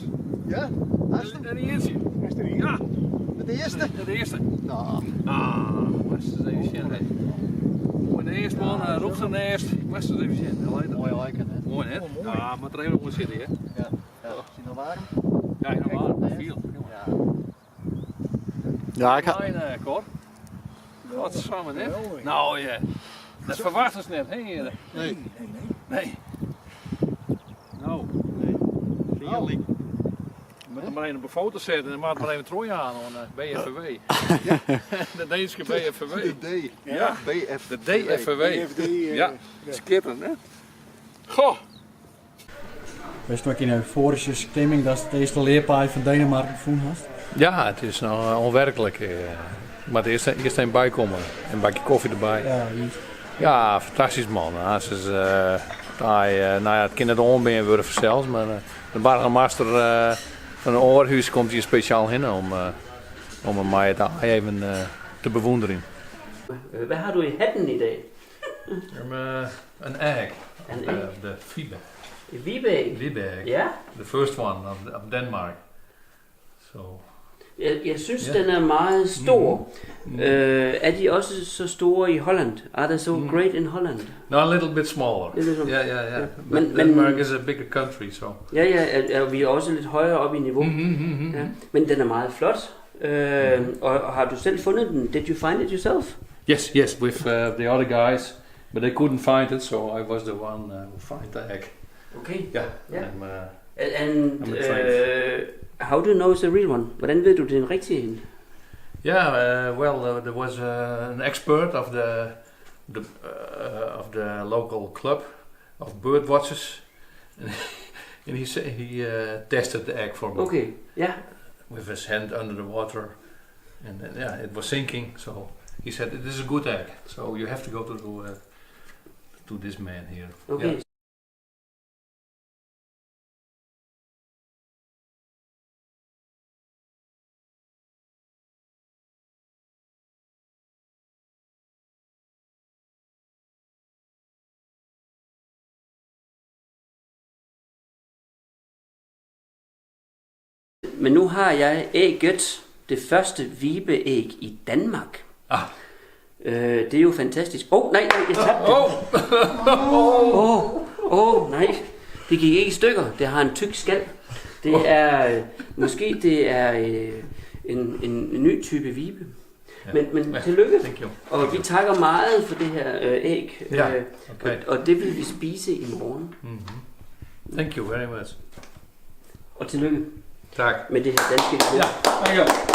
ooit. Ja? En die eerste. Is er hier? Ja, Met de eerste? de eerste. Nou, Was het even zien, hè. Mooi de eerste man, roept er eerst. Was het even zien. mooi lijken hè? Mooi, hè? Oh, mooi. Ja, maar er even moet zitten, hè. Ja. Ja. Is die nog warm? Ja, normaal. Veel. Ja. Ja, ik ga... Fijn, Cor. Wat samen, hè? Mooi. Nou, ja. Dat verwachten ze net, hè, heren? Nee. Nee. Nou, Heerlijk. we moeten maar even op een foto zetten en maak maar even Troje aan aan BFW. De Deense BFW. De D. Ja, BF. de DFW. DFD, Ja, schitterend, hè? Goh. Wees nog in een euforische stemming dat het eerste leerpaai van Denemarken gevonden hast? Ja, het is nou onwerkelijk. Maar eerst een bijkomen. Een bakje koffie erbij. Ja, hier. Ja, fantastisch man. Ja, ze is, nou ja, het kind het onbeen worden zelfs, maar de burgemeester van een oorhuis komt hier speciaal heen om mij het even te bewonderen. Hvad har du i hatten i dag? An egg. An egg? The Vibe. Vibeæg? Vibe egg. Ja, The first one of Denmark. So. jeg synes den er meget stor. Er de også så store i Holland? Are they so great in Holland? No, a little bit smaller. Little- Yeah. Ja. But Men- Denmark is a bigger country, so. Ja, vi er også lidt højere op i niveau. Ja. Men den er meget flot. Og har du selv fundet den? Did you find it yourself? Yes, with the other guys, but they couldn't find it, so I was the one who found the egg. Okay. Yeah. Ja. I'm, And I'm a how do you know it's a real one? Hvordan ved du, det er en rigtig en? there was an expert of the local club of bird watchers, and he said he tested the egg for me Okay, ja. with his hand under the water, and it was sinking. So he said, "This is a good egg. So you have to go to this man here." Okay. Yeah. Men nu har jeg ægget, det første vibeæg i Danmark. Ah. Det er jo fantastisk. Nej, jeg tabte det. Nej. Det gik ikke i stykker. Det har en tyk skal. Det er, måske det er en ny type vibe. Men tillykke. Thank you. Og vi takker meget for det her æg. Ja, okay. Og det vil vi spise i morgen. Thank you very much. Og tillykke Tak. med det her danske. Ja, thank you.